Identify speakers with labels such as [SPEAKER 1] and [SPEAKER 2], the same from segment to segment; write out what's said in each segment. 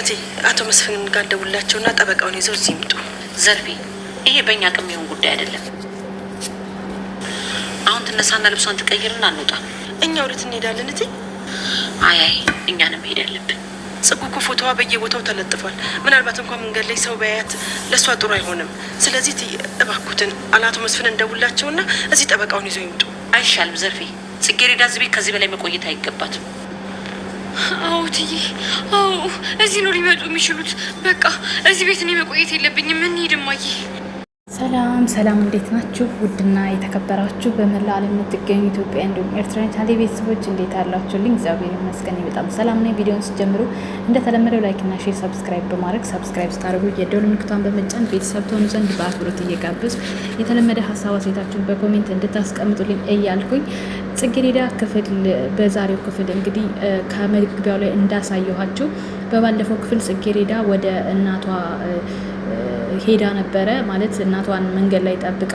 [SPEAKER 1] እቴ አቶ መስፍን ጋር ደውላቸውና ጠበቃውን ይዘው እዚህ ይምጡ።
[SPEAKER 2] ዘርፌ ይሄ በእኛ አቅም የሚሆን ጉዳይ አይደለም። አሁን ትነሳና ልብሷን ትቀይርና እንውጣ።
[SPEAKER 1] እኛ ወዴት እንሄዳለን እቴ?
[SPEAKER 2] አይ እኛንም ሄድ ያለብን።
[SPEAKER 1] ጽጉ እኮ ፎቶዋ በየቦታው ተለጥፏል። ምናልባት እንኳን መንገድ ላይ ሰው ባያት ለእሷ ጥሩ አይሆንም። ስለዚህ እባክዎትን አቶ መስፍን እንደውላቸውና እዚህ ጠበቃውን ይዘው ይምጡ።
[SPEAKER 2] አይሻልም ዘርፌ? ጽጌረዳ እዚህ ቤት ከዚህ በላይ መቆየት አይገባትም።
[SPEAKER 3] አዎ ትዬ፣ አዎ እዚህ ነው ሊመጡ የሚችሉት። በቃ እዚህ ቤት እኔ መቆየት የለብኝም። እንሂድ እማዬ።
[SPEAKER 4] ሰላም እንዴት ናችሁ? ውድና የተከበራችሁ በመላ ዓለም የምትገኙ ኢትዮጵያ እንዲሁም ኤርትራውያን ቻናሌ ቤተሰቦች እንዴት አላችሁልኝ? እግዚአብሔር ይመስገን በጣም ሰላም ነኝ። ቪዲዮውን ስትጀምሩ እንደተለመደው ላይክ እና ሼር፣ ሰብስክራይብ በማድረግ ሰብስክራይብ ስታደርጉ የደወል ምልክቷን በመጫን ቤተሰብ ትሆኑ ዘንድ በአክብሮት እየጋበዙ የተለመደ ሀሳብ አስተያየታችሁን በኮሜንት እንድታስቀምጡልኝ እያልኩኝ ጽጌረዳ በዛሬው ክፍል እንግዲህ ከመግቢያው ላይ እንዳሳየኋችሁ በባለፈው ክፍል ጽጌረዳ ወደ እናቷ ሄዳ ነበረ። ማለት እናቷን መንገድ ላይ ጠብቃ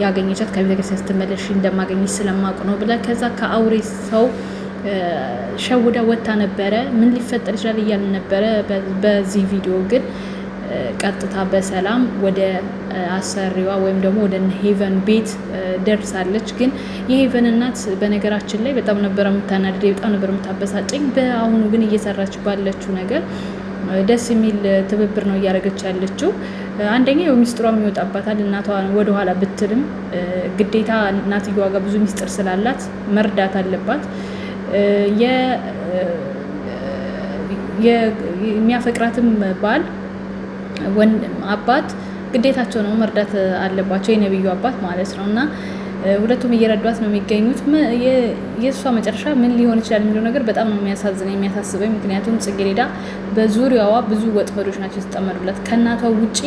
[SPEAKER 4] ያገኘቻት ከቤተክርስቲያን ስትመለሽ እንደማገኘች ስለማውቅ ነው ብላ ከዛ ከአውሬ ሰው ሸውዳ ወጥታ ነበረ። ምን ሊፈጠር ይችላል እያልን ነበረ። በዚህ ቪዲዮ ግን ቀጥታ በሰላም ወደ አሰሪዋ ወይም ደግሞ ወደ ሄቨን ቤት ደርሳለች። ግን የሄቨን እናት በነገራችን ላይ በጣም ነበረ የምታናድደኝ፣ በጣም ነበር የምታበሳጨኝ። በአሁኑ ግን እየሰራች ባለችው ነገር ደስ የሚል ትብብር ነው እያደረገች ያለችው። አንደኛ ሚስጥሯ የሚወጣባታል። እናቷ ወደኋላ ብትልም ግዴታ እናትየዋ ጋር ብዙ ሚስጥር ስላላት መርዳት አለባት። የሚያፈቅራትም ባል አባት ግዴታቸው ነው፣ መርዳት አለባቸው። የነብዩ አባት ማለት ነው። እና ሁለቱም እየረዷት ነው የሚገኙት። የእሷ መጨረሻ ምን ሊሆን ይችላል የሚለው ነገር በጣም ነው የሚያሳስበኝ። ምክንያቱም ጽጌረዳ በዙሪያዋ ብዙ ወጥመዶች ናቸው የተጠመዱላት። ከእናቷ ውጪ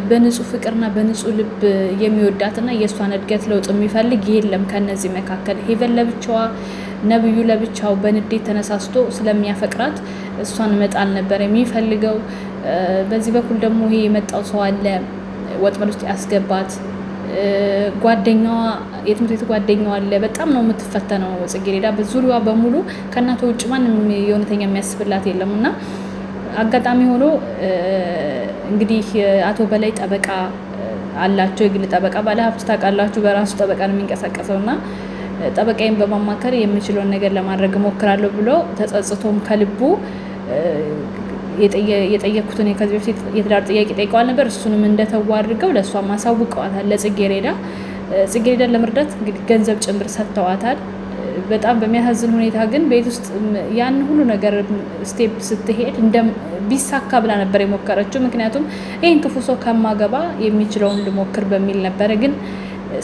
[SPEAKER 4] በንጹህ ፍቅርና በንጹህ ልብ የሚወዳትና የእሷን እድገት ለውጥ የሚፈልግ የለም። ከነዚህ መካከል ሄቨን ለብቻዋ፣ ነብዩ ለብቻው በንዴት ተነሳስቶ ስለሚያፈቅራት እሷን መጣል ነበር የሚፈልገው። በዚህ በኩል ደግሞ ይሄ የመጣው ሰው አለ ወጥመድ ውስጥ ያስገባት ጓደኛዋ፣ የትምህርት ቤት ጓደኛዋ አለ። በጣም ነው የምትፈተነው ጽጌረዳ። በዙሪያዋ በሙሉ ከእናቷ ውጭ ማንም የእውነተኛ የሚያስብላት የለም። እና አጋጣሚ ሆኖ እንግዲህ አቶ በላይ ጠበቃ አላቸው፣ የግል ጠበቃ። ባለሀብት ታውቃላችሁ፣ በራሱ ጠበቃ ነው የሚንቀሳቀሰው። እና ጠበቃዬን በማማከር የምችለውን ነገር ለማድረግ እሞክራለሁ ብሎ ተጸጽቶም ከልቡ የጠየኩትን ከዚህ በፊት የትዳር ጥያቄ ጠይቀዋል ነበር። እሱንም እንደተዋ አድርገው ለእሷ ማሳውቀዋታል። ጽጌረዳን ለመርዳት እንግዲህ ገንዘብ ጭምር ሰጥተዋታል። በጣም በሚያሳዝን ሁኔታ ግን ቤት ውስጥ ያን ሁሉ ነገር ስቴፕ ስትሄድ ቢሳካ ብላ ነበር የሞከረችው። ምክንያቱም ይህን ክፉ ሰው ከማገባ የሚችለውን ልሞክር በሚል ነበረ። ግን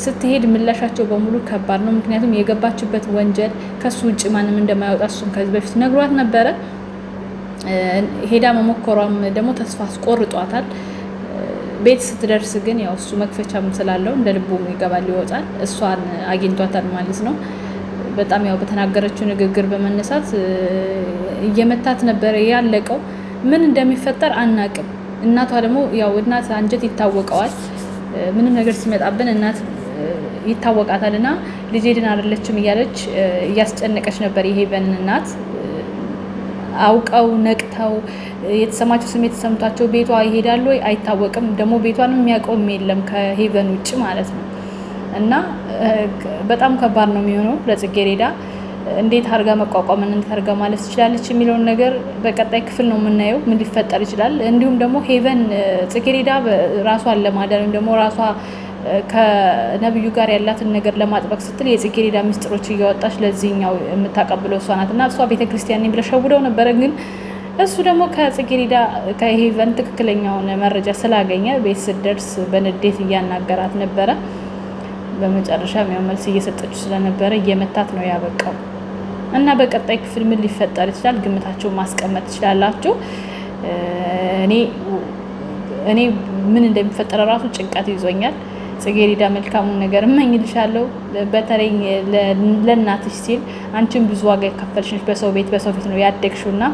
[SPEAKER 4] ስትሄድ ምላሻቸው በሙሉ ከባድ ነው። ምክንያቱም የገባችበት ወንጀል ከሱ ውጭ ማንም እንደማያወጣ እሱም ከዚህ በፊት ነግሯት ነበረ። ሄዳ መሞከሯም ደግሞ ተስፋ አስቆርጧታል። ቤት ስትደርስ ግን ያው እሱ መክፈቻም ስላለው እንደ ልቡ ይገባል ይወጣል። እሷን አግኝቷታል ማለት ነው። በጣም ያው በተናገረችው ንግግር በመነሳት እየመታት ነበረ ያለቀው። ምን እንደሚፈጠር አናቅም። እናቷ ደግሞ ያው እናት አንጀት ይታወቀዋል። ምንም ነገር ሲመጣብን እናት ይታወቃታልና ልጄ ድን አይደለችም እያለች እያስጨነቀች ነበር የሄቨን እናት። አውቀው ነቅተው የተሰማቸው ስሜት ተሰምቷቸው ቤቷ ይሄዳሉ ወይ አይታወቅም። ደግሞ ቤቷንም የሚያውቀው የለም ከሄቨን ውጭ ማለት ነው። እና በጣም ከባድ ነው የሚሆነው ለጽጌረዳ። እንዴት አድርጋ መቋቋምን እንዴት አድርጋ ማለት ትችላለች የሚለውን ነገር በቀጣይ ክፍል ነው የምናየው፣ ምን ሊፈጠር ይችላል። እንዲሁም ደግሞ ሄቨን ጽጌረዳ ራሷን ለማዳን ወይም ደግሞ ራሷ ከነብዩ ጋር ያላትን ነገር ለማጥበቅ ስትል የጽጌረዳ ምስጢሮች እያወጣች ለዚህኛው የምታቀብለው እሷ ናት። እና እሷ ቤተክርስቲያን ነኝ ብለሽ ሸውደው ነበረ። ግን እሱ ደግሞ ከጽጌረዳ ከሄቨን ትክክለኛውን መረጃ ስላገኘ ቤት ስትደርስ በንዴት እያናገራት ነበረ። በመጨረሻም ያው መልስ እየሰጠችው ስለነበረ እየመታት ነው ያበቃው። እና በቀጣይ ክፍል ምን ሊፈጠር ይችላል ግምታችሁን ማስቀመጥ ትችላላችሁ። እኔ ምን እንደሚፈጠር ራሱ ጭንቀት ይዞኛል። ጽጌረዳ መልካሙን ነገር እመኝልሻለሁ። በተለይ ለእናትሽ ሲል አንቺም ብዙ ዋጋ የከፈልሽ ነሽ። በሰው ፊት ነው ያደግሽውና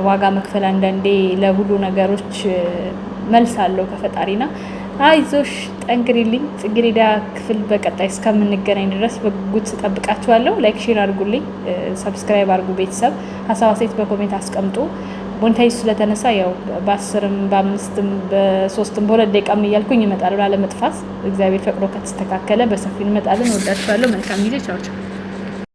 [SPEAKER 4] ዋጋ መክፈል አንዳንዴ ለሁሉ ነገሮች መልስ አለው ከፈጣሪና አይዞሽ ጠንክሪልኝ። ጽጌረዳ ክፍል በቀጣይ እስከምንገናኝ ድረስ በጉጉት ጠብቃችኋለሁ። ላይክ ሼር አድርጉልኝ፣ ሰብስክራይብ አድርጉ። ቤተሰብ ሀሳብ አስተያየት በኮሜንት አስቀምጡ። ሞኔታይዝ ስለተነሳ ያው በ10ም በ5ም በ3ም በ2 ደቂቃም እያልኩኝ እመጣለሁ ላለመጥፋት። እግዚአብሔር ፈቅዶ ከተስተካከለ በሰፊው እንመጣለን። ወዳችኋለሁ። መልካም ጊዜ። ቻው ቻው።